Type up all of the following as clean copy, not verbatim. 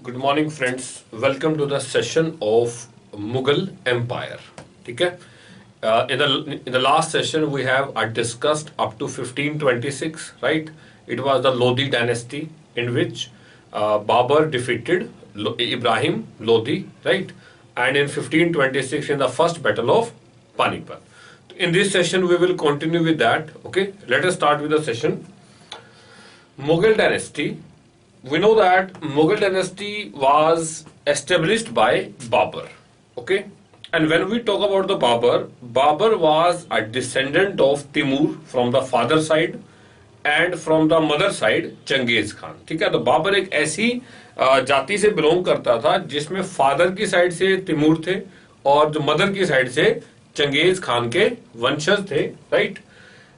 Good morning, friends. Welcome to the session of Mughal Empire. Okay. In the last session we have discussed up to 1526. Right. It was the Lodi dynasty in which Babur defeated Ibrahim Lodi. Right. And in 1526 in the first battle of Panipat. In this session we will continue with that. Okay. Let us start with the session. Mughal dynasty. We know that Mughal dynasty was established by Babur. Okay. And when we talk about the Babur, Babur was a descendant of Timur from the father side and from the mother side Genghis Khan. ठीक है. तो बाबर एक ऐसी जाति से belong करता था जिसमें फादर की साइड से तिमूर थे और जो मदर की साइड से चंगेज खान के वंशज थे. राइट.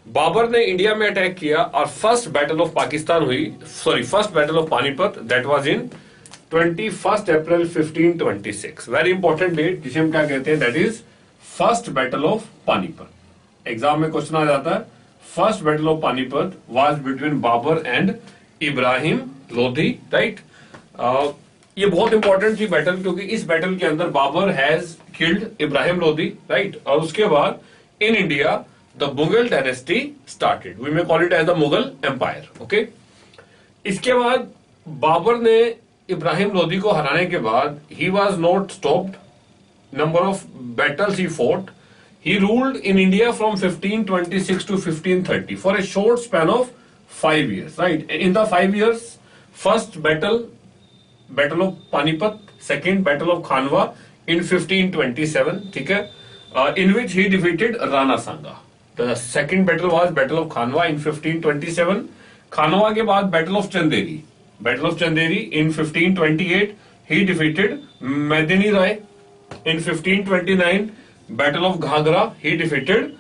बाबर ने इंडिया में अटैक किया और फर्स्ट बैटल ऑफ पाकिस्तान हुई, first battle of Panipat, that was in 21 April 1526. Very important date जिसे हम क्या कहते हैं, that is first battle of Panipat. Exam में क्वेश्चन आ जाता है. First battle of Panipat was between Babur and Ibrahim Lodi. Right. ये बहुत इंपॉर्टेंट थी बैटल क्योंकि इस बैटल के अंदर Babur has killed Ibrahim Lodi. Right. और उसके बाद in India the Mughal dynasty started. We may call it as the Mughal Empire. Okay. इसके बाद बाबर ने इब्राहिम लोधी को हराने के बाद he was not stopped. Number of battles he fought. He ruled in India from 1526 to 1530 for a short span of 5 years. Right. In the 5 years, first battle of Panipat, second battle of Khanwa in 1527. ठीक है. In which he defeated Rana Sanga. The second battle was Battle of Khanwa in 1527. Khanwa के बाद Battle of Chanderi. Battle of Chanderi in 1528 he defeated Medini Rai. In 1529 Battle of Ghagra he defeated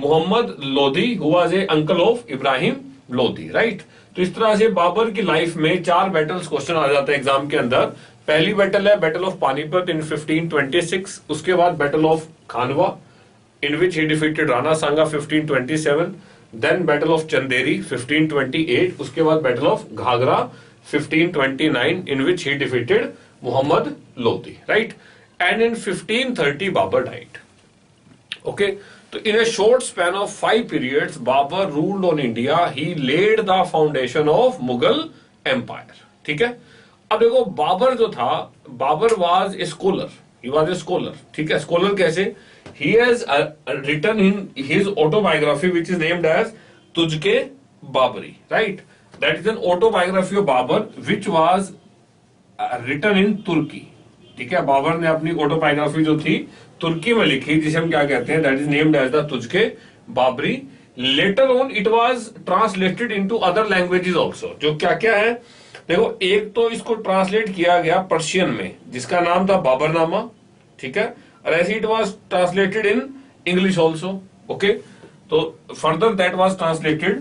Muhammad Lodi who was a uncle of Ibrahim Lodi. Right? तो इस तरह से बाबर की life में 4 battles question आ जाते हैं एग्जाम के अंदर. पहली बैटल है बैटल ऑफ पानीपत इन 1526. उसके बाद battle of Khanwa in which he defeated Rana Sanga 1527, then Battle of Chanderi 1528, उसके बाद Battle of Ghagra 1529 in which he defeated Muhammad Lodi, right? And in 1530 Babur died. Okay, so in a short span of 5 periods Babur ruled on India. He laid the foundation of Mughal Empire. ठीक है. अब देखो बाबर जो था, Babar was a scholar. He was a scholar. ठीक है. Scholar कैसे? He has written in his autobiography which is named as Tujhke Babri. Right? That is an autobiography of Babur which was written in Turkey. ठीक है. बाबर ने अपनी autobiography जो थी तुर्की में लिखी जिसे हम क्या कहते हैं, that is named as the Tujhke Babri. Later on it was translated into other languages also. जो क्या क्या है देखो, एक तो इसको ट्रांसलेट किया गया पर्शियन में जिसका नाम था बाबरनामा. ठीक है. और ऐसे it was translated in English also. Okay. तो further that was translated.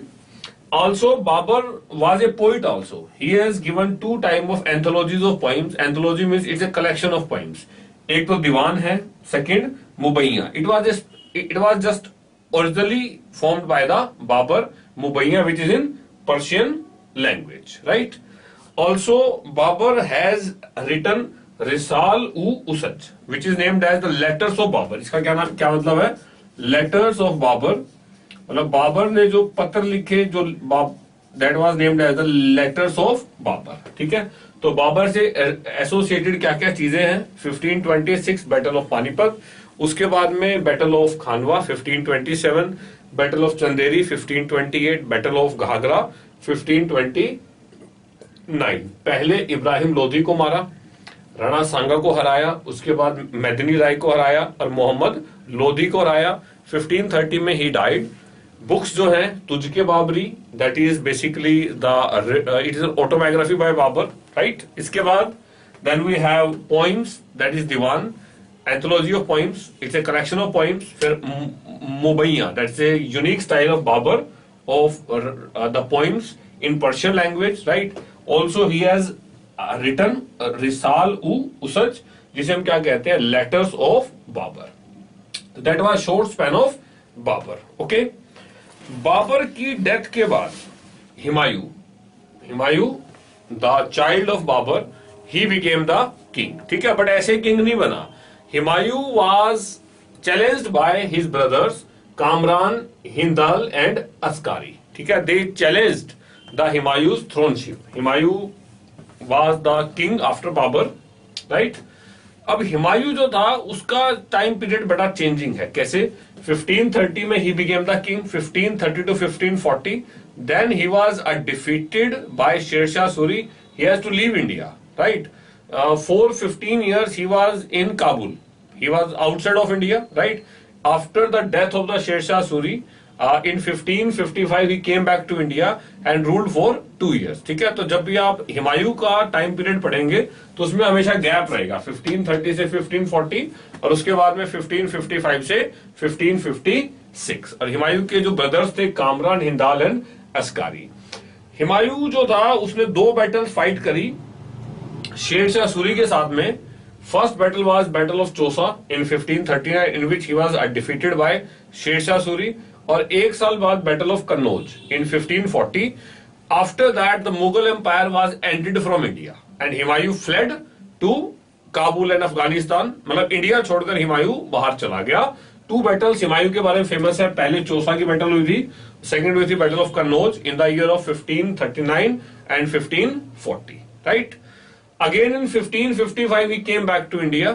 Also Babar was a poet also. He has given 2 type of anthologies of poems. Anthology means it's a collection of poems. एक तो दीवान है, second Mubaiya. It was just originally formed by the Babar. Mubaiya which is in Persian language. Right. Also Babar has written रिसाल उ उसज which is named as the letters of Babur. इसका क्या मतलब है, लेटर्स ऑफ बाबर. मतलब बाबर ने जो पत्र लिखे जो that was named as the letters of Babur. ठीक है. तो बाबर से एसोसिएटेड क्या क्या चीजें हैं, 1526 बैटल ऑफ पानीपत, उसके बाद में battle of Khanwa 1527, battle of Chanderi 1528, battle of Ghaghra 1529. पहले इब्राहिम लोधी को मारा, राणा सांगा को हराया, उसके बाद मेदिनी राय को हराया और मोहम्मद लोधी को हराया. 1530 में ही डाइड. बुक्स जो हैं Tuzuk Babari, that is basically the it is autobiography by Babar. Right. इसके बाद then we have poems, that is Diwan, anthology of poems, it's a collection of poems. फिर Mubaiya, that's a unique style of Babar of the poems in Persian language. Right. Also he has written रिसाल उ उसज जिसे हम क्या कहते हैं, letters of Babar. That was short span of Babar. Okay. Babar की डेथ के बाद Humayun the child of Babur, he became the king. ठीक है, but ऐसे king नहीं बना. Humayun was challenged by his brothers Kamran, Hindal and Askari. ठीक है, they challenged the Humayun's throneship. Humayun was the king after Babur, right? अब हुमायूं जो था उसका टाइम पीरियड बड़ा चेंजिंग है. कैसे? 1530 में he became the king, 1530 to 1540. Then he was defeated by Sher Shah Suri. He has to leave India, right? For 15 years he was in Kabul. He was outside of India, right? After the death of the Sher Shah Suri, in 1555 he came back to India and ruled for 2 years. ठीक है, तो जब भी आप हुमायूं का time period पढ़ेंगे तो उसमें हमेशा गैप रहेगा 1530 से 1540 और उसके बाद में 1555 से 1556. और हुमायूं के जो ब्रदर्स थे कामरान, हिंदाल एंड अस्कारी. हुमायूं जो था उसने 2 बैटल फाइट करी शेर शाह सूरी के साथ में. First battle was battle of Chausa in 1539 in which he was defeated by Sher Shah Suri. और 1 साल बाद battle of Kannauj in 1540. After that the Mughal empire was ended from India and Humayun fled to Kabul and Afghanistan. मतलब इंडिया छोड़कर हुमायूं बाहर चला गया. 2 बैटल्स हुमायूं के बारे में फेमस है. पहले चौसा की बैटल हुई थी, सेकंड हुई थी battle of Kannauj in the year of 1539 and 1540, right? Again in 1555 he came back to India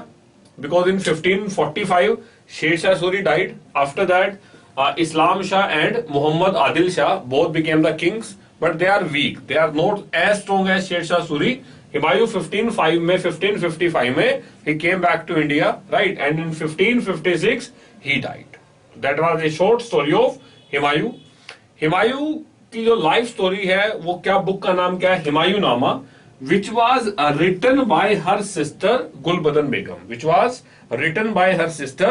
because in 1545 Sher Shah Suri died. After that Islam Shah and Muhammad Adil Shah both became the kings, but they are weak. They are not as strong as Sher Shah Suri. Humayun 1555 में he came back to India, right? And in 1556 he died. That was a short story of Humayun. Humayun की जो life story है वो क्या, book का नाम क्या है? हुमायूंनामा, which was written by her sister Gulbadan Begum. Which was written by her sister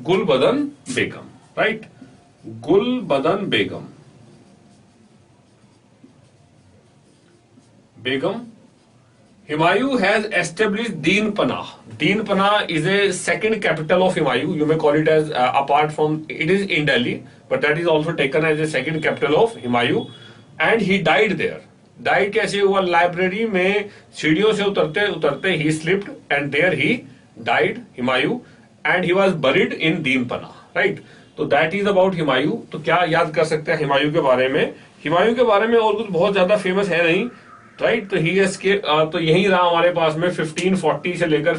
Gulbadan Begum, right? Gulbadan Begum. Humayun has established Deen Panah. Deen Panah is a second capital of Humayun. You may call it as apart from, it is in Delhi, but that is also taken as a second capital of Humayun. And he died there. Died कैसे हुआ? Library में सीढ़ियों से उतरते उतरते ही slipped and there he died Humayun and he was buried in Din Panah, right? तो that is about Humayun. तो क्या याद कर सकते हैं हुमायूं के बारे में? हुमायूं के बारे में और कुछ बहुत ज्यादा फेमस है नहीं, राइट? तो ही तो यही रहा हमारे पास में 1540 से लेकर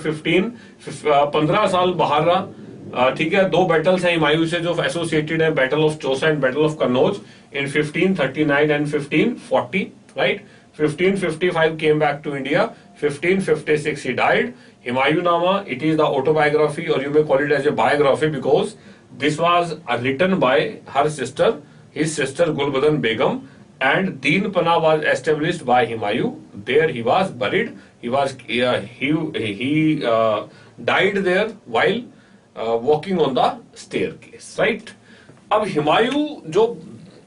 15 साल बाहर रहा. ठीक है, 2 बैटल्स हैं हुमायूं से जो एसोसिएटेड है, battle of Chausa and battle of Kannauj in 1539 and 1540. Right? 1555 came back to India. 1556 he died. Humayunama, it is the autobiography, or you may call it as a biography, because this was written by her sister, his sister Gulbadan Begum, and Deen Pana was established by Humayun. There he was buried. He died there while walking on the staircase. Right? अब हुमायूं जो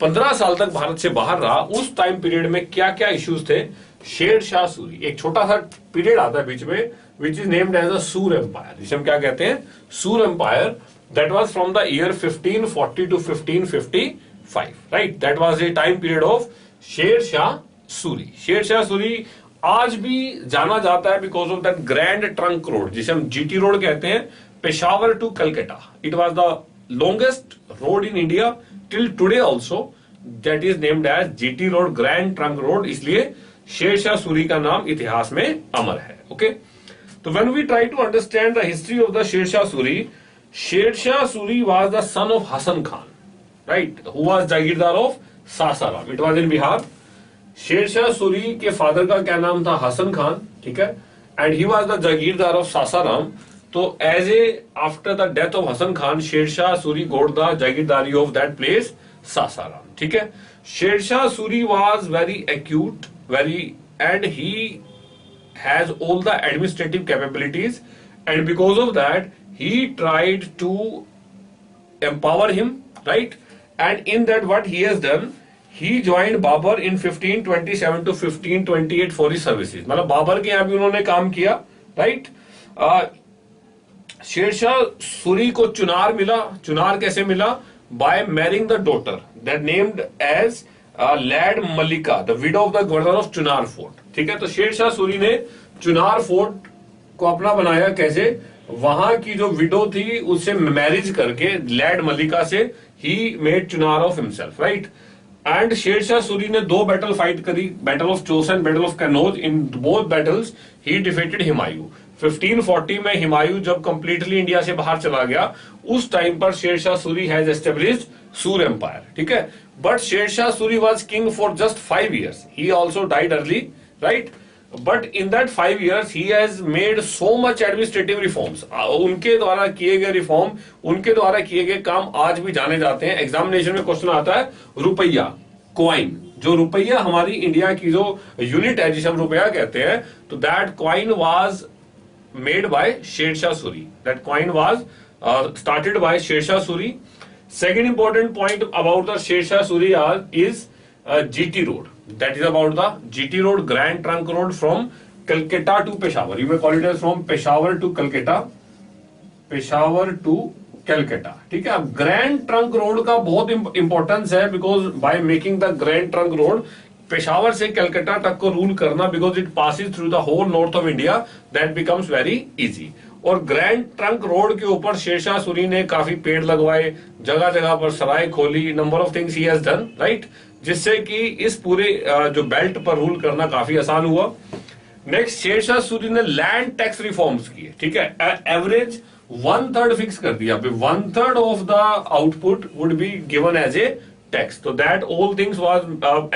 15 साल तक भारत से बाहर रहा, उस time period में क्या क्या इश्यूज थे? शेर शाह सूरी, एक छोटा सा पीरियड आता है बीच में, which is named as a Sur empire, जिसे हम क्या कहते हैं? Sur empire. That was from the year 1540 to 1555, right? That was a time period of Sher Shah Suri. शेर शाह सूरी आज भी जाना जाता है because of that grand trunk road, जिसे हम जीटी रोड कहते हैं, Peshawar to Calcutta. It was the longest road in India till today also, that is named as GT Road, Grand Trunk Road. इसलिए शेर शाह सूरी का नाम इतिहास में अमर है. ओके, तो when we try to understand the history of the शेर Shah Suri was the son of Hasan Khan, right? Who was Jagirdar of Sasaram. It was in Bihar. शेर शाह सूरी के फादर का क्या नाम था? हसन खान. ठीक है, and he was the Jagirdar of Sasaram. तो as a after the death of Hasan Khan, Sher Shah Suri got the जागीरदारी ऑफ दैट प्लेस सासाराम. ठीक है, Sher Shah Suri was very acute, very, and he has all the administrative capabilities, and because of that he tried to empower him, right? And in that what he has done, he joined Babar in 1527 to 1528 for his services. मतलब बाबर के यहां भी उन्होंने काम किया, right? Sher Shah Suri को चुनार मिला. चुनार कैसे मिला? By marrying the daughter that named as Lad Malika the widow of the governor of Chunar fort, ठीक है। तो शेरशाह सूरी ने चुनार फोर्ट को अपना बनाया, कैसे? वहां की जो विडो थी उससे मैरिज करके लैड मल्लिका से he made Chunar of himself, right. And Sher Shah Suri ने 2 बैटल फाइट करी, battle of Chausa, battle of Kannauj. In both battles he defeated Humayun. 1540 में हुमायूं जब कंप्लीटली इंडिया से बाहर चला गया, उस टाइम पर Sher Shah Suri has established Sur empire, ठीक है। But Sher Shah Suri was king for just 5 years. He also died early, right? But in that 5 years he has made so much administrative reforms. उनके द्वारा किए गए रिफॉर्म, उनके द्वारा किए गए काम आज भी जाने जाते हैं। एग्जामिनेशन में क्वेश्चन आता है रुपया, कॉइन, जो रुपया हमारी इंडिया की जो यूनिट है जिसे हम रुपया कहते हैं, तो that coin was made by Shershah Suri. That coin was started by Shershah Suri. Second important point about the Shershah Suri is GT Road. That is about the GT Road, Grand Trunk Road from Calcutta to Peshawar. You may call it as from Peshawar to Calcutta. Peshawar to Calcutta. ठीक है। अब grand trunk road का बहुत importance है, because by making the grand trunk road Peshawar से कलकत्ता तक को rule करना, because it passes through the whole north of India, that becomes very easy. और ग्रैंड ट्रंक रोड के ऊपर शेरशाह सूरी ने काफी पेड़ लगवाए, जगह जगह पर सराय खोली, number of things he has done, right, जिससे कि इस पूरे जो बेल्ट पर रूल करना काफी आसान हुआ। नेक्स्ट, शेरशाह सूरी ने लैंड टैक्स रिफॉर्म्स किए, ठीक है। एवरेज 1/3 फिक्स कर दिया, 1/3 of the output would be given as a tax. So that all things was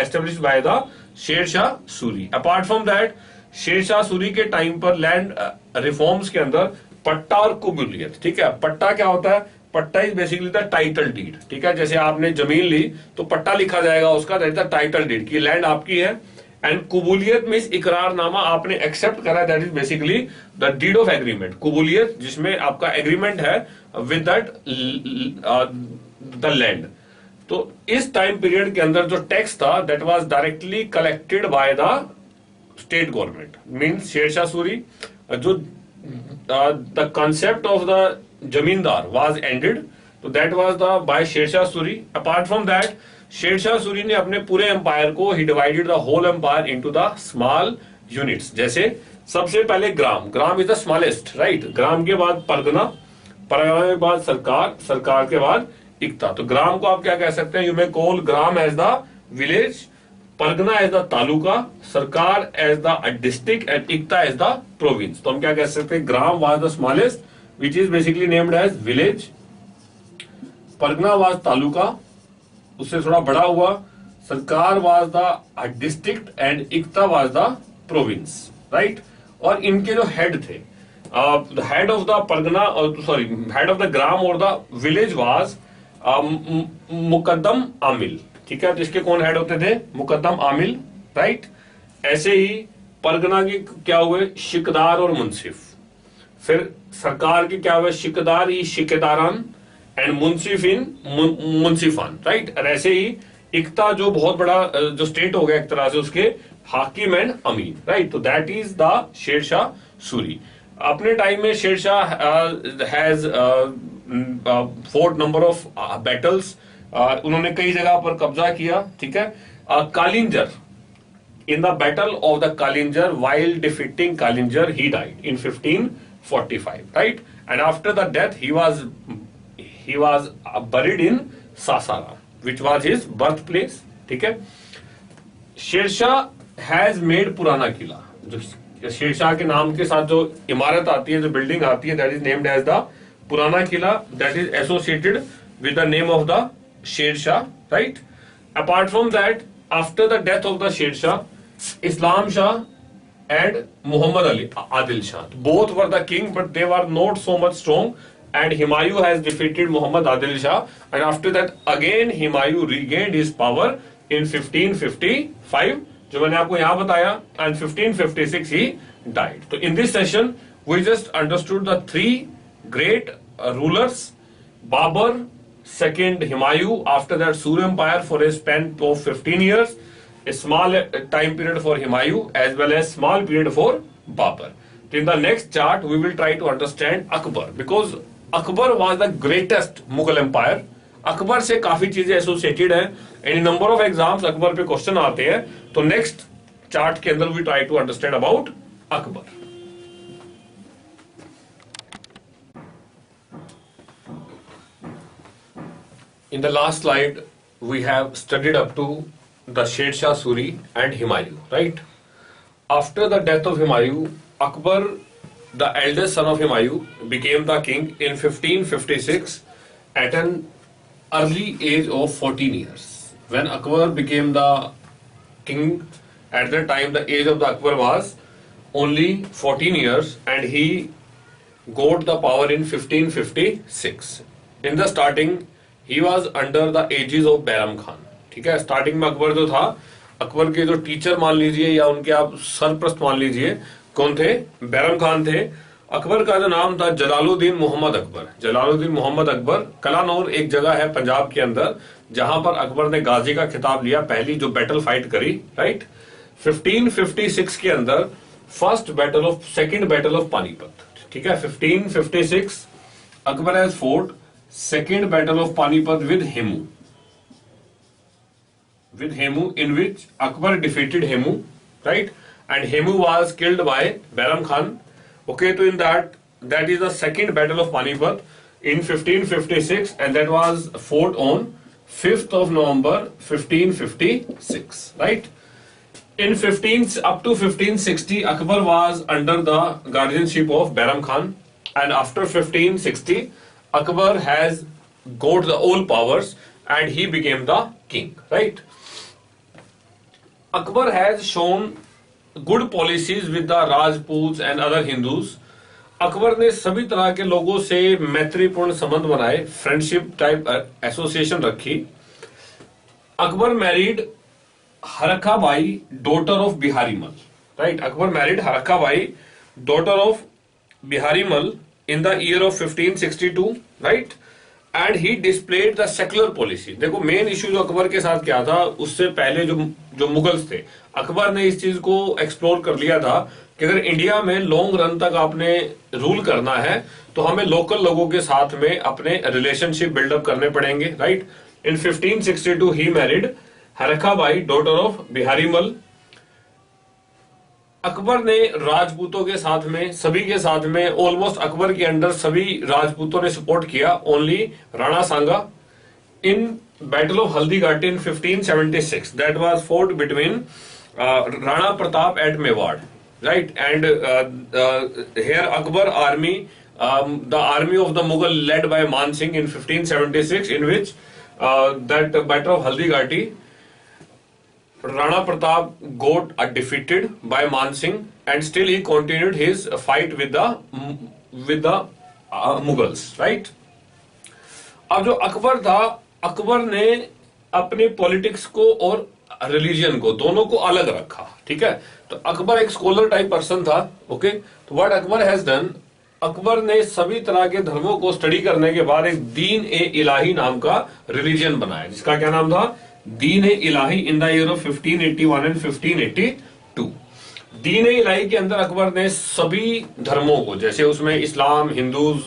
established by the Shershah Suri. Apart from that, Shershah Suri के टाइम पर land reforms के अंदर पट्टा और कुबूलियत, ठीक है। पट्टा क्या होता है? Patta is basically the title deed, ठीक है। जैसे आपने जमीन ली तो पट्टा लिखा जाएगा उसका, that is the title deed की लैंड आपकी है। एंड कुबूलियत मींस इकरारनामा आपने एक्सेप्ट करा, that is basically the deed of agreement. कुबूलियत जिसमें आपका एग्रीमेंट है विद दैट द लैंड। तो इस टाइम पीरियड के अंदर जो टैक्स था that was directly collected by the state government, means Sher Shah Suri जो the concept of the zamindar was ended, तो that was the by Sher Shah Suri. Apart from that, Sher Shah Suri ने अपने पूरे एम्पायर को ही divided the whole empire into the small units. जैसे सबसे पहले ग्राम, ग्राम इज द स्मॉलेस्ट, राइट। ग्राम के बाद परगना, परगना के बाद सरकार, सरकार के बाद इक्ता। तो ग्राम को आप क्या कह सकते हैं? You may call gram as the village, pargana as the taluka, sarkar as the district and iqta as the province. तो हम क्या कह सकते हैं? Gram was the smallest which is basically named as village, pargana was taluka, उससे थोड़ा बड़ा हुआ, sarkar was the district and iqta was the province, right. और इनके जो हेड थे, the head of the pargana, sorry, head of the gram or the village was Muqaddam आमिल, ठीक है। तो इसके कौन हेड होते थे? मुकद्दम आमिल, राइट। ऐसे ही परगना के क्या हुए? शिकदार और मुंसिफ। फिर सरकार के क्या हुए? शिकदार ही शिकेदारान एंड मुंसिफ इन मुंसिफान, राइट। और ऐसे ही इक्ता जो बहुत बड़ा जो स्टेट हो गया एक तरह से, उसके हाकिम एंड अमीन, राइट। तो that is the Sher Shah Suri. अपने टाइम में Sher Shah has fought number of battles, उन्होंने कई जगह पर कब्जा किया, ठीक है। Kalinjar, in the battle of the Kalinjar, while defeating Kalinjar he died in 1545, right. And after the death he was buried in Sasaram which was his birth place, ठीक है। शेरशाह हैज मेड पुराना किला, जो शेरशाह के नाम के साथ जो इमारत आती है, जो बिल्डिंग आती है, that is named as the Purana Qila, that is associated with the name of the Sher Shah, right. Apart from that, after the death of the Sher Shah, Islam Shah and Mohammad Ali Adil Shah, both were the king but they were not so much strong, and Humayun has defeated Muhammad Adil Shah, and after that again Humayun regained his power in 1555, जो मैंने आपको यहां बताया, and 1556 he died. So in this session we just understood the 3 great rulers, Babur, second Humayun, after that Sur Empire for a span of 15 years, a small time period for Humayun as well as small period for Babur. So in the next chart we will try to understand Akbar, because Akbar was the greatest Mughal empire. Akbar से काफी चीजें associated हैं, any number of exams Akbar पे question आते हैं, तो next chart के अंदर we try to understand about Akbar. In the last slide, we have studied up to the Sher Shah Suri and Humayun, right? After the death of Humayun, Akbar, the eldest son of Humayun, became the king in 1556 at an early age of 14 years. When Akbar became the king, at that time the age of the Akbar was only 14 years and he got the power in 1556. In the starting, he was under the aegis of Bairam Khan. ठीक है, starting में अकबर जो था, अकबर के जो teacher मान लीजिए या उनके आप सरप्रस्त मान लीजिए, कौन थे? बैरम खान थे. अकबर का जो नाम था जलालुद्दीन मोहम्मद अकबर. जलालुद्दीन मोहम्मद अकबर. कलानौर एक जगह है पंजाब के अंदर जहां पर अकबर ने गाजी का खिताब लिया, पहली जो बैटल फाइट करी, राइट. 1556 के अंदर सेकेंड बैटल ऑफ पानीपत. ठीक है, 1556 Akbar has fort second battle of Panipat with Hemu, in which Akbar defeated Hemu, right, and Hemu was killed by Bairam Khan. Okay, so in that is the second battle of Panipat in 1556, and that was fought on 5th of November 1556, right. In up to 1560, Akbar was under the guardianship of Bairam Khan, and after 1560 Akbar has got the all powers and he became the king, right. Akbar has shown good policies with the Rajputs and other Hindus. Akbar ने सभी तरह के लोगों से मैत्रीपूर्ण संबंध बनाए, friendship type association रखी. Akbar married Harkhabai, daughter of Bihari Mal, right. Akbar married Harkhabai, daughter of Bihari Mal in the year of 1562, right, and he displayed the secular policy. देखो मेन इश्यू जो अकबर के साथ क्या था, उससे पहले जो मुगल्स थे, अकबर ने इस चीज को एक्सप्लोर कर लिया था कि अगर इंडिया में लॉन्ग रन तक आपने रूल करना है तो हमें लोकल लोगों के साथ में अपने रिलेशनशिप बिल्डअप करने पड़ेंगे, right. In 1562 he married Harkhabai, daughter of Bihari Mal. Akbar ने राजपूतों के साथ में, सभी के साथ में, ऑलमोस्ट अकबर के अंडर सभी राजपूतों ने सपोर्ट किया. Only Rana Sanga in battle of Haldighati in 1576 that was fought between Rana Pratap at Mewar, right, and here Akbar army, the army of the Mughal led by Man Singh in 1576, in which that battle of Haldighati, Rana Pratap got defeated by Man Singh, and still he continued his fight with the Mughals, right. अब जो अकबर था, अकबर ने अपने politics को और religion को दोनों को अलग रखा. ठीक है, तो अकबर एक स्कॉलर टाइप पर्सन था. ओके, तो what Akbar has done, Akbar ने सभी तरह के धर्मों को स्टडी करने के बाद एक दीन ए इलाही नाम का रिलीजन बनाया, जिसका क्या नाम था? दीन ए Ilahi, in the year of 1581 and 1582. Din ए इलाही के अंदर अकबर ने सभी धर्मों को, जैसे उसमें इस्लाम, हिंदूज,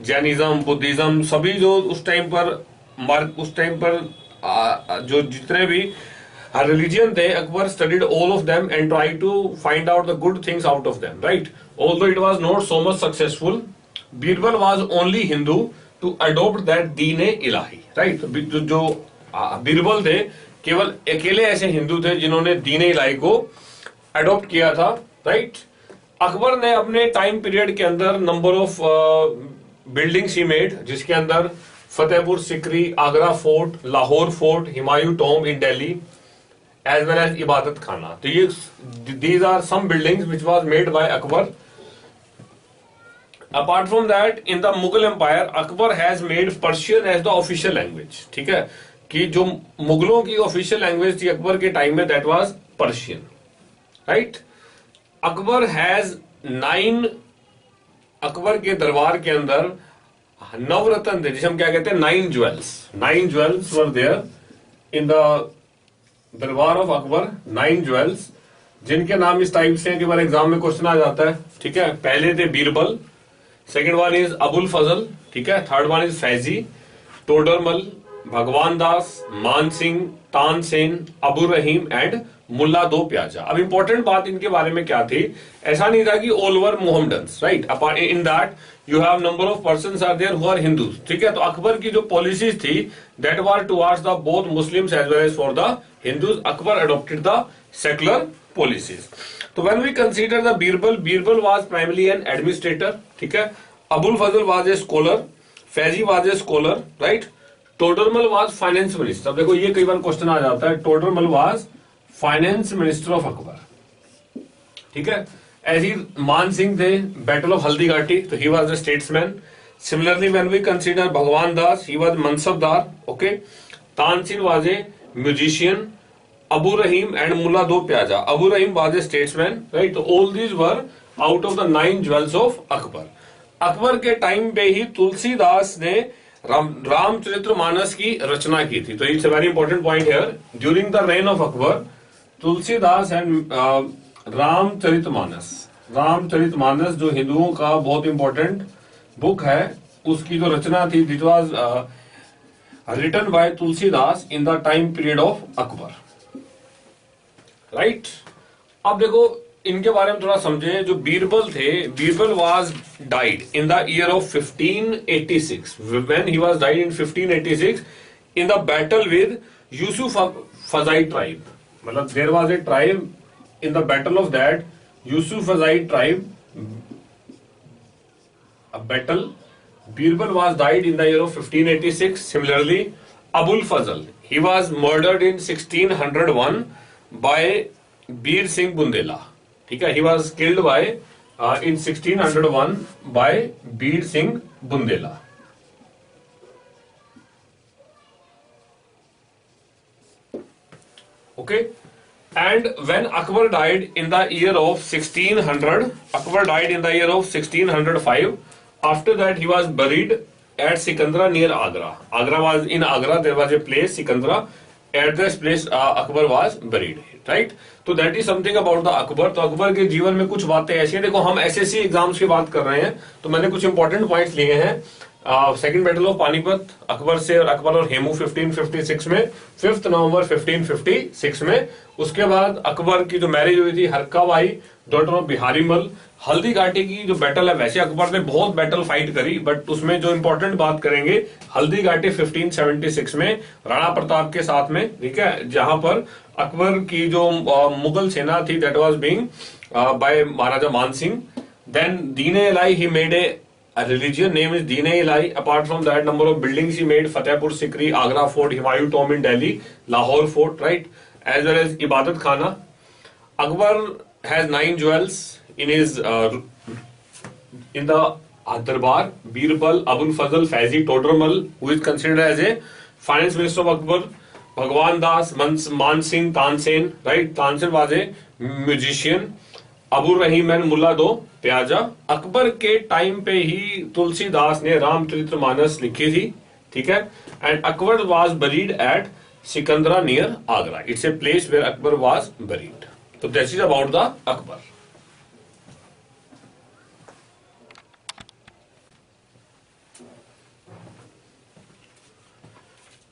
जैनिज्म, बुद्धिज्म, सभी जो उस टाइम पर जो जितने भी रिलीजन थे, Akbar studied all of them and try to find out the good things out of them, right. Although it was not so much successful, Birbal was only Hindu to adopt that Deen A Ilahi, right. जो बीरबल थे, केवल अकेले ऐसे हिंदू थे जिन्होंने दीन ए इलाही को adopt किया था, राइट. अकबर ने अपने टाइम पीरियड के अंदर number of buildings he made, जिसके अंदर Fatehpur Sikri, Agra fort, Lahore fort, Humayun tomb in Delhi, as well as इबादत खाना. तो ये these are some buildings which was made by Akbar. Apart from that, in the Mughal Empire, Akbar has made Persian as the official language. ठीक है, कि जो मुगलों की ऑफिशियल लैंग्वेज थी अकबर के टाइम में, that was Persian, right? Akbar has 9, Akbar के दरबार के अंदर नवरत्न थे, जिसे हम क्या कहते हैं, 9 jewels. 9 jewels were there in the दरबार ऑफ अकबर. 9 ज्वेल्स, जिनके नाम इस टाइप से हैं कि बार एग्जाम में क्वेश्चन आ जाता है. ठीक है, पहले थे Birbal, second one is Abul Fazal, ठीक है, third one is Faizi, Todarmal, Bhagwan Das, Man Singh, Tansen, Abu Rahim and Mulla Do Piyaza. अब इंपॉर्टेंट बात इनके बारे में क्या थी, ऐसा नहीं था कि all over Mohammedans, right, apart in that you have number of persons are there who are Hindus, ठीक है। तो अकबर की जो पॉलिसीज थी that were towards the both Muslims as well as for the Hindus, Akbar adopted the secular policies. तो when we consider the Birbal, Birbal was primarily an administrator, ठीक है। Abul Fazal was a scholar, Faizi was a scholar, right. Todarmal was finance minister. अब देखो ये कई बार question आ जाता है, Todarmal was finance minister of Akbar, ठीक है। ऐसी मान सिंह थे, बैटल ऑफ हल्दी घाटी, तो he was the statesman. Similarly when we consider Bhagwan Das, he was mansabdar, okay. Tansen was a musician, Abu Rahim and Mulla Do Piyaza, Abu Rahim was a statesman, right. तो all these were out of the 9 jewels of Akbar. Akbar के time पे ही तुलसीदास ने रामचरितमानस की रचना की थी। तो it's a very important point here, during the rain of Akbar Tulsidas and Ramcharitmanas जो हिंदुओं का बहुत इंपॉर्टेंट बुक है, उसकी जो रचना थी that was written by Tulsidas in the time period of Akbar, right. अब देखो इनके बारे में थोड़ा समझे। जो बीरबल थे, Birbal was died in the year of 1586 when he was died in 1586 in the battle with Yusufzai tribe. मतलब there was a tribe in the battle of that Yusufzai tribe, a battle. Birbal was died in the year of 1586. Similarly, Abul Fazl, he was murdered in 1601 by Beer Singh Bundela. ठीक है, he was killed by in 1601 by Beer Singh Bundela. Okay, and when Akbar died in the year of 1600, Akbar died in the year of 1605. After that, he was buried at Sikandra near Agra. Agra was in Agra. There was a place Sikandra. At this place, Akbar was buried. Right? तो that is something about the Akbar. तो अकबर के जीवन में कुछ बातें ऐसी हैं। देखो हम SSC एग्जाम्स की बात कर रहे हैं, तो मैंने कुछ इंपॉर्टेंट पॉइंट्स लिए हैं। Second battle of Panipat Akbar से और अकबर और हेमू 1556 में, 5 नवंबर 1556 में। उसके बाद अकबर की जो मैरिज हुई थी हरका बाई, डॉटर ऑफ बिहारी मल। हल्दी घाटी की जो बैटल है, वैसे अकबर ने बहुत बैटल फाइट करी, बट उसमें जो इंपॉर्टेंट बात करेंगे हल्दी घाटी 1576 में राणा प्रताप के साथ में, ठीक है, जहां पर अकबर की जो मुगल सेना थी that was being by Maharaja Man Singh. Then Dine Ilahi he made a religion name is Deen Ilahi. Apart from that, number of buildings he made: Fatehpur Sikri, Agra Fort, Humayun Tomb in Delhi, Lahore Fort, right, as well as Ibadat Khana. Akbar has 9 jewels in his in the Darbar. Birbal, Abul Fazl, Faizi, Todramal, who is considered as a finance minister of Akbar. Bhagwan Das, Man Singh, Tansen, right? Tansen was a musician. Abu Rahim and Mulla Do Piyaza. Akbar के time पे ही तुलसीदास ने रामचरितमानस लिखी थी, ठीक है। And Akbar was buried at Sikandra near Agra. It's a place where Akbar was buried. तो this is about the Akbar.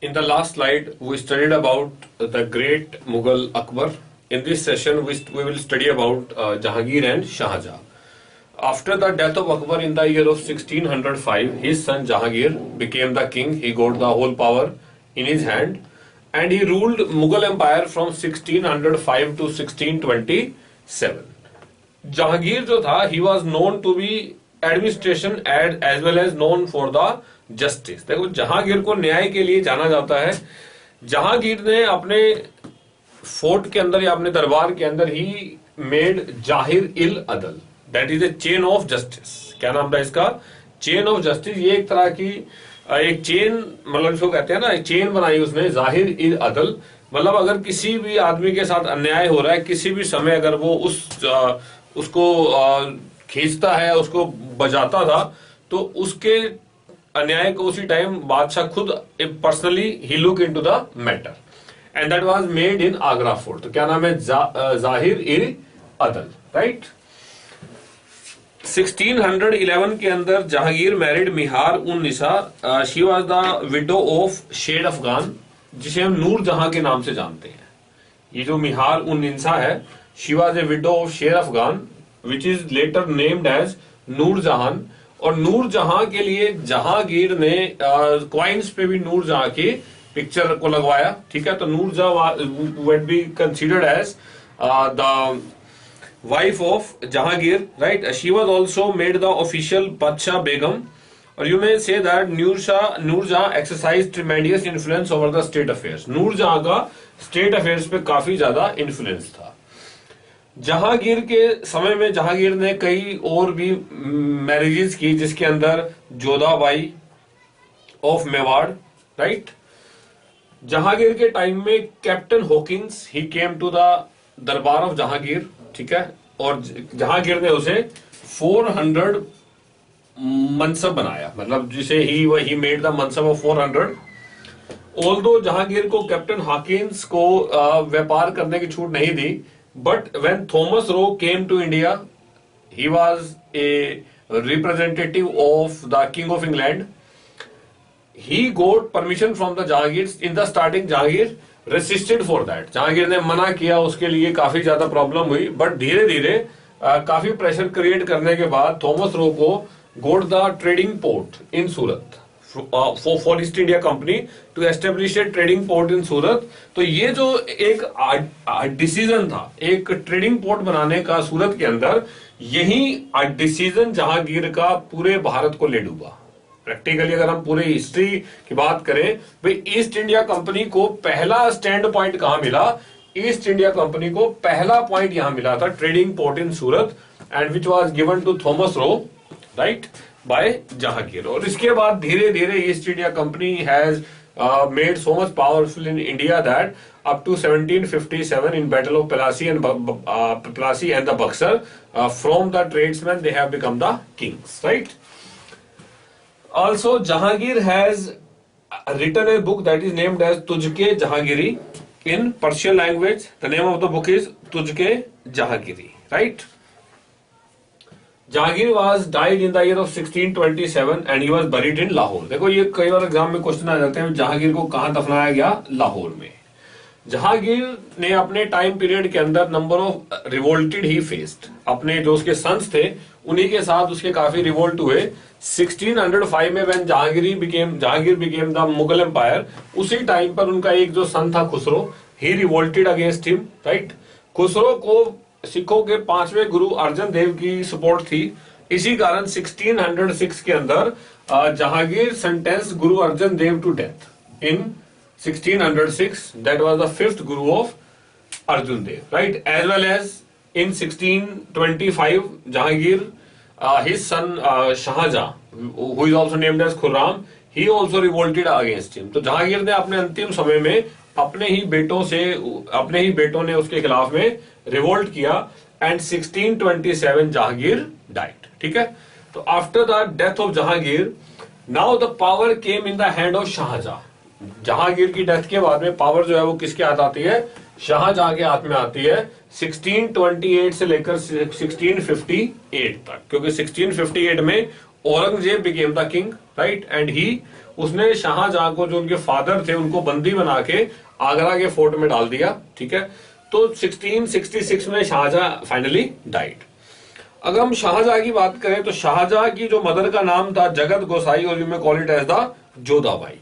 In the last slide, we studied about the great Mughal Akbar. In this session, we will study about Jahangir and Shahjahan. After the death of Akbar in the year of 1605, his son Jahangir became the king. He got the whole power in his hand, and he ruled Mughal Empire from 1605 to 1627. Jahangir जो था, he was known to be administration as well as known for the justice. देखो जहांगीर को न्याय के लिए जाना जाता है। जहांगीर ने अपने फोर्ट के अंदर या अपने दरबार के अंदर ही मेड जाहिर इल अदल, that is a chain of justice. क्या नाम था इसका? Chain of justice. ये एक तरह की एक चेन, मतलब इसको कहते हैं ना, एक चेन बनाई उसने, जाहिर इल अदल। मतलब अगर किसी भी आदमी के साथ अन्याय हो रहा है किसी भी समय, अगर वो उसको खींचता है, उसको बजाता था, तो उसके अन्याय को उसी टाइम बादशाह खुद personally he look into the matter, and that was made in Agra fort. तो क्या नाम है? जाहिर इल अदल, राइट। 1611 के अंदर Jahangir married Mehr un Nisa, she was the widow of Sher Afghan, जिसे हम नूर जहां के नाम से जानते हैं। ये जो मिहार उन निसा है, she was a widow of Sher Afghan which is later named as Nur Jahan. और नूर जहां के लिए जहांगीर ने क्वाइंस पे भी नूर जहां की पिक्चर को लगवाया, ठीक है। तो Noor Jahan would be considered as the wife of Jahangir, right? She was also made the official Badshah Begum, or you may say that Noor Jahan exercised tremendous influence over the state affairs. Noor Jahan का state affairs पे काफी ज्यादा influence था। जहांगीर के समय में जहांगीर ने कई और भी मैरिजेस की, जिसके अंदर जोधाबाई ऑफ मेवाड़, राइट। जहांगीर के टाइम में captain Hawkins he came to the darbar of Jahangir, ठीक है। और जहांगीर ने उसे 400 मनसब बनाया, मतलब जिसे he made the mansab of 400। Although Jahangir को कैप्टन हॉकिंस को व्यापार करने की छूट नहीं दी, but when Thomas Roe came to India, he was a representative of the king of England. He got permission from the Jahangir. In the starting, Jahangir resisted for that. Jahangir ने मना किया, उसके लिए काफी ज्यादा प्रॉब्लम हुई, बट धीरे धीरे काफी प्रेशर क्रिएट करने के बाद थॉमस रो को got the trading port in Surat for East India Company to establish a trading port in Surat. तो ये जो एक डिसीजन था एक ट्रेडिंग पोर्ट बनाने का सूरत के अंदर, यही डिसीजन जहांगीर का पूरे भारत को ले डूबा। प्रैक्टिकली अगर हम पूरी हिस्ट्री की बात करें, भाई ईस्ट इंडिया कंपनी को पहला स्टैंड पॉइंट कहां मिला? ईस्ट इंडिया कंपनी को पहला पॉइंट यहां मिला था trading port in Surat, and which was given to Thomas Roe, right, by Jahangir. और इसके बाद धीरे धीरे east India company has made so much powerful in India that up to 1757 in Battle of Plassey and the Buxar, from the tradesmen they have become the kings, right? Also, Jahangir has written a book that is named as Tujhke Jahangiri in Persian language. The name of the book is Tujhke Jahangiri, right? Jahangir was died in the year of 1627 and he was buried in Lahore. देखो ये कई बार exam में question आ जाते हैं, जहांगीर को कहां दफनाया गया? लाहौर में। जहांगीर ने अपने टाइम पीरियड के अंदर number of revolted he faced. अपने जो उसके सन्स थे उन्हीं के साथ उसके काफी रिवोल्ट हुए। 1605 में when Jahangir became the Mughal empire, उसी टाइम पर उनका एक जो सन था Khusro, he revolted against him, right. Khusro को सिखों के 5वें गुरु अर्जन देव की सपोर्ट थी। इसी कारण 1606 के अंदर Jahangir sentence Guru Arjan Dev to death in 1606. That was the 5th Guru of Arjun Dev, right? As well as in 1625, Jahangir, his son Shahjahan, who is also named as Khurram, he also revolted against him. तो जहांगीर ने अपने अंतिम समय में अपने ही बेटों ने उसके खिलाफ में रिवोल्ट किया, and 1627 जहांगीर died. ठीक है। तो after the death of Jahangir, now the power came in the hand of Shahjahan. Jahangir की डेथ के बाद में पावर जो है वो किसके हाथ आती है? शाहजहां के हाथ में आती है 1628 से लेकर 1658 तक, क्योंकि 1658 में Aurangzeb became the king, right, and उसने शाहजहां को, जो उनके फादर थे, उनको बंदी बना के आगरा के फोर्ट में डाल दिया, ठीक है। तो 1666 में शाहजहां फाइनली डाइड। अगर हम शाहजहां की बात करें तो शाहजहां की जो मदर का नाम था जगत गोसाई, और you may call it as the Jodhabai,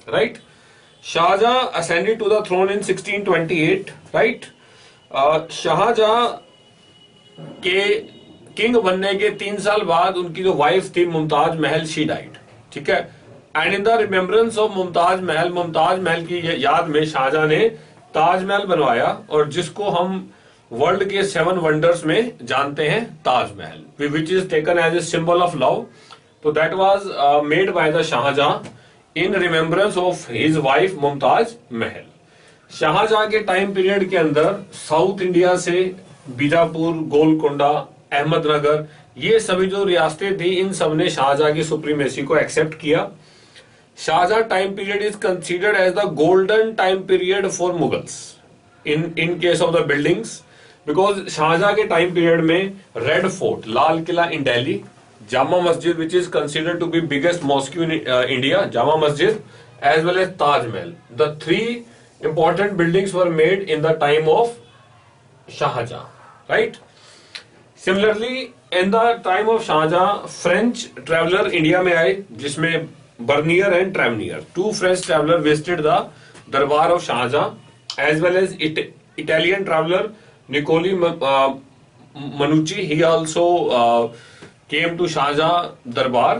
right? Shahjahan ascended to the throne in 1628, right? Shahjahan के किंग बनने के 3 साल बाद उनकी जो वाइफ थी मुमताज महल, शी डाइड, ठीक है। And in the remembrance of Mumtaz Mahal की याद में शाहजहां ने ताजमहल बनवाया, और जिसको हम वर्ल्ड के 7 वंडर्स में जानते हैं, Taj Mahal, which is taken as a symbol of love. तो that was made by the Shah Jahan in remembrance of his wife Mumtaz Mahal. Shah Jahan के टाइम पीरियड के अंदर साउथ इंडिया से बीजापुर, गोलकोंडा, अहमदनगर, ये सभी जो रियासतें थी, इन सब ने शाहजहां की सुप्रीमेसी को एक्सेप्ट किया। Shahjahan time period is considered as the golden time period for Mughals in case of the buildings. Because Shahjahan के टाइम पीरियड में red fort, Lal Qila in Delhi, Jama Masjid which is considered to be biggest mosque in India, Jama Masjid, as well as Taj Mahal. The three important buildings were made in the time of Shah Jahan, right? Similarly, in the time of Shah Jahan, French traveler India में आए, जिसमें Bernier and Tremenier, two French traveler visited the Darbar of Shah Jahan, as well as Italian traveler Niccolo Manucci. He also came to Shah Jahan Darbar.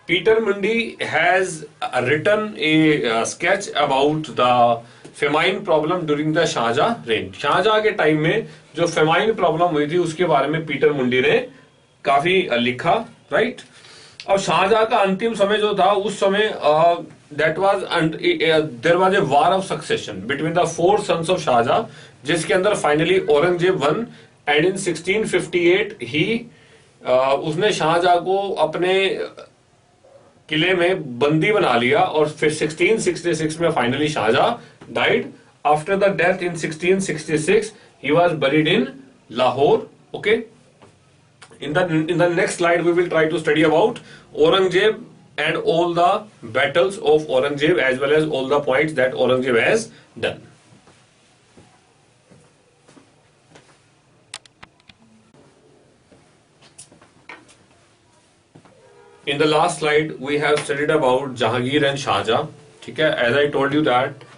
Peter Mundy has written a sketch about the famine problem during the Shahjahan reign. Shahjahan के time में जो famine problem हुई थी उसके बारे में Peter मुंडी ने काफी लिखा, राइट? अब शाहजहां का अंतिम समय जो था उस समय that was there was a war of succession between the four sons of Shahjahan, जिसके अंदर finally Aurangzeb one, and in 1658 ही उसने शाहजहां को अपने किले में बंदी बना लिया और फिर 1666 में finally Shahjahan died. After the death in 1666 he was buried in Lahore. Okay, in the next slide we will try to study about Aurangzeb and all the battles of Aurangzeb as well as all the points that Aurangzeb has done. In the last slide we have studied about Jahangir and Shah Jahan. ठीक है, as I told you that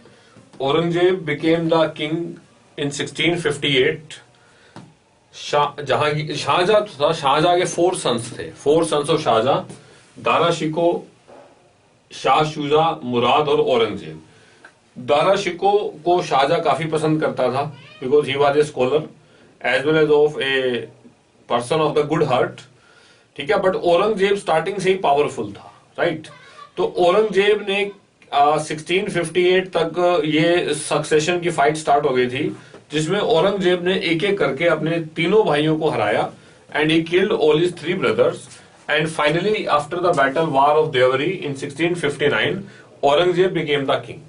Aurangzeb became the king in 1658. Shahjahan था, शाहजहां के four sons थे, four sons of Shah Jahan, Dara Shikoh, Shah Shuja, Murad और औरंगजेब. दारा शिको को शाहजहां काफी पसंद करता था because he was a scholar as well as of a person of the good heart. ठीक है, बट औरंगजेब स्टार्टिंग से ही पावरफुल था, राइट? तो औरंगजेब ने 1658 तक ये सक्सेशन की फाइट स्टार्ट हो गई थी जिसमें औरंगजेब ने एक एक करके अपने तीनों भाइयों को हराया and he killed all his three brothers. And finally after the battle war of Deorai in 1659 Aurangzeb became the king.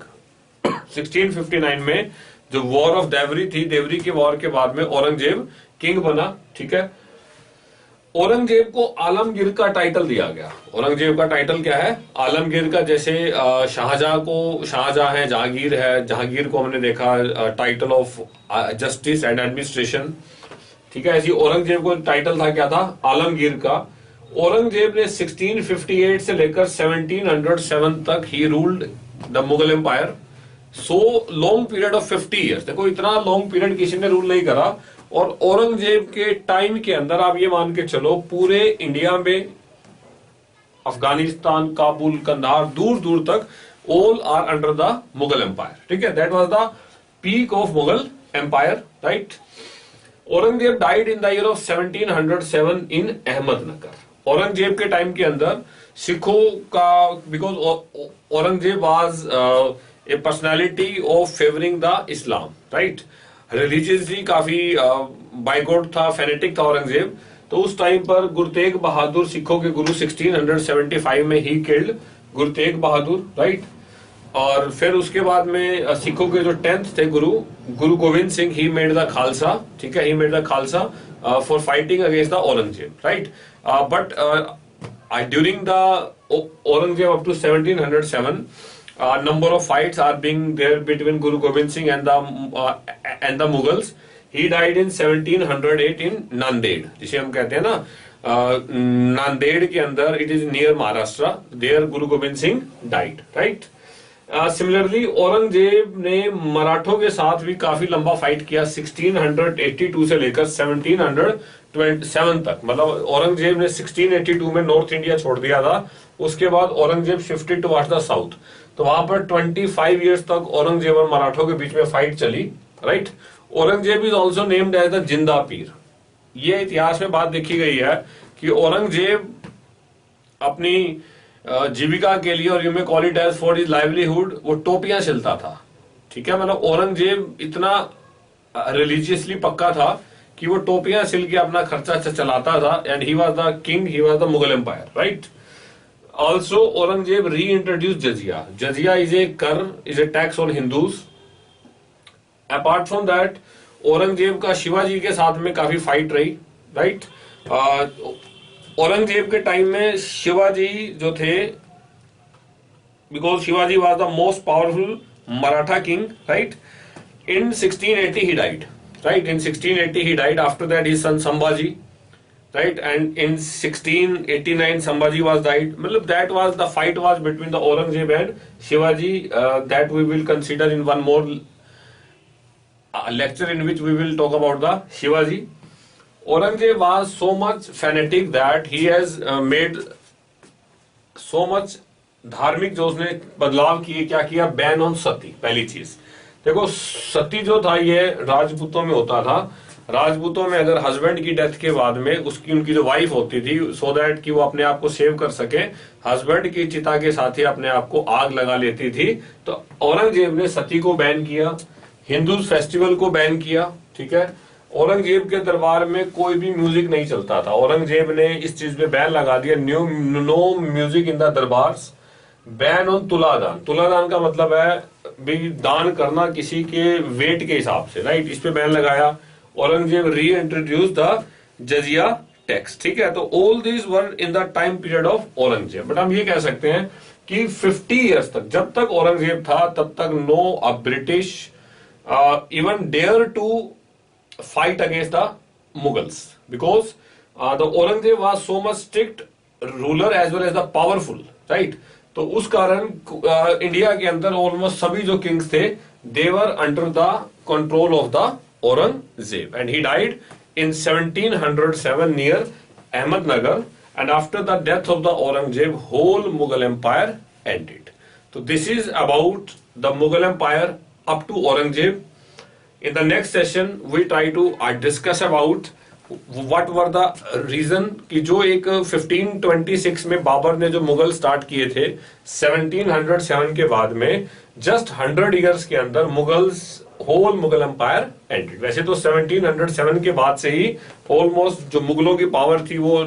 1659 में जो वॉर ऑफ देवरी थी, देवरी के वॉर के बाद में औरंगजेब किंग बना. ठीक है, औरंगजेब को आलमगीर का टाइटल दिया गया. औरंगजेब का टाइटल क्या है? आलमगीर का. जैसे शाहजहां को शाहजहां है, जहांगीर है, जहांगीर को हमने देखा title of justice and administration. ठीक है, ऐसी औरंगजेब को टाइटल था, क्या था? आलमगीर का. औरंगजेब ने 1658 से लेकर 1707 तक he ruled the Mughal empire. So long period of 50 years. देखो, इतना लॉन्ग पीरियड किसी ने रूल नहीं करा. और औरंगजेब के टाइम के अंदर आप ये मान के चलो पूरे इंडिया में, अफगानिस्तान, काबुल, कंधार, दूर दूर तक all are under the Mughal empire. ठीक है, that was the peak of Mughal empire, right? Aurangzeb died in the year of 1707 in Ahmednagar. Aurangzeb के टाइम के अंदर सिखों का, because Aurangzeb was a personality of favouring the Islam, right? Religiously काफी बाइगॉट था, फेनेटिक था औरंगजेब. तो उस टाइम पर गुरु तेग बहादुर सिखों के गुरु 1675 में he killed Guru Tegh Bahadur, right? और फिर उसके बाद में सिखों के जो 10th थे Guru Gobind Singh, he made the Khalsa. ठीक है, he made the Khalsa for fighting against the Aurangzeb, right? But during the Aurangzeb up to 1707 number of fights are being there between Guru Gobind Singh and the Mughals. He died in 1708 in Nanded, जिसे हम कहते हैं ना नांदेड़ के अंदर, it is near Maharashtra. There Guru Gobind Singh died, right? Similarly Aurangzeb ने मराठों के साथ भी काफी लंबा फाइट किया 1682 से लेकर 1727 तक. मतलब औरंगजेब ने 1682 में नॉर्थ इंडिया छोड़ दिया था. उसके बाद Aurangzeb shifted towards the south. तो वहां पर 25 इयर्स तक औरंगजेब और मराठों के बीच में फाइट चली, right? Aurangzeb is also named as the Zinda Pir. ये इतिहास में बात देखी गई है कि औरंगजेब अपनी जीविका के लिए, और you may call it as for his livelihood, वो टोपियां सिलता था. ठीक है, मतलब औरंगजेब इतना रिलीजियसली पक्का था कि वो टोपियां सिल के अपना खर्चा चलाता था. And he was the king, he was the Mughal empire, right? Also, Aurangzeb reintroduced jizya. Jizya is a tax on Hindus. Apart from that, Aurangzeb का शिवाजी के साथ में काफी फाइट रही, राइट। औरंगजेब के टाइम में शिवाजी जो थे, because Shivaji was the most powerful Maratha king, right. In 1680 he died, right? In 1680 he died. After that his son Sambhaji, right? And in 1689 Sambhaji was died. Matlab that was the fight was between the Aurangzeb and Shivaji. That we will consider in one more lecture in which we will talk about the Shivaji. Aurangzeb was so much fanatic that he has made so much धार्मिक जो उसने बदलाव किए, क्या किया, ban on सती। पहली चीज देखो, सती जो था ये राजपूतों में होता था। राजपूतों में अगर हस्बैंड की डेथ के बाद में उसकी उनकी जो वाइफ होती थी, सो दैट कि वो अपने आप को सेव कर सके, हस्बैंड की चिता के साथ ही अपने आप को आग लगा लेती थी। तो औरंगजेब ने सती को बैन किया, हिंदू फेस्टिवल को बैन किया, ठीक है। औरंगजेब के दरबार में कोई भी म्यूजिक नहीं चलता था। औरंगजेब ने इस चीज पे बैन लगा दिया, no music in the darbars, ban on tuladan. तुलादान का मतलब है भी दान करना किसी के वेट के हिसाब से, राइट। इस पे बैन लगाया। औरंगजेब री इंट्रोड्यूस द जजिया टैक्स, ठीक है। तो all these were in the time period of Aurangzeb. But हम ये कह सकते हैं कि 50 ईयर्स तक, जब तक औरंगजेब था तब तक no a British even dare to fight against the Mughals, because the Aurangzeb was so much strict ruler as well as the powerful, right? तो उस कारण इंडिया के अंदर ऑलमोस्ट सभी जो किंग्स थे, they were under the control of the Aurangzeb, and he died in 1707 near Ahmednagar, and after the death of the Aurangzeb, whole Mughal Empire ended. So this is about the Mughal Empire up to Aurangzeb. In the next session, we try to discuss about what were the reason कि जो एक 1526 में बाबर ने जो Mughal start किए थे, 1707 के बाद में जस्ट 100 इयर्स के अंदर Mughals whole Mughal empire ended. वैसे तो 1707 के बाद से ही ऑलमोस्ट जो मुगलों की पावर थी वो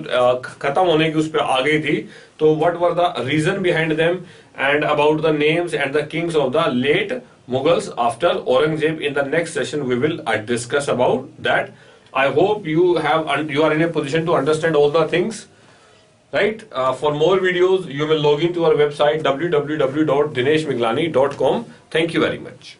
खत्म होने की उस पर आ गई थी। तो what were the reason behind them and about the names and the kings of the late Mughals after Aurangzeb. In the next session we will discuss about that. I hope you are in a position to understand all the things, right? For more videos you will log into our website www.dineshmiglani.com. Thank you very much.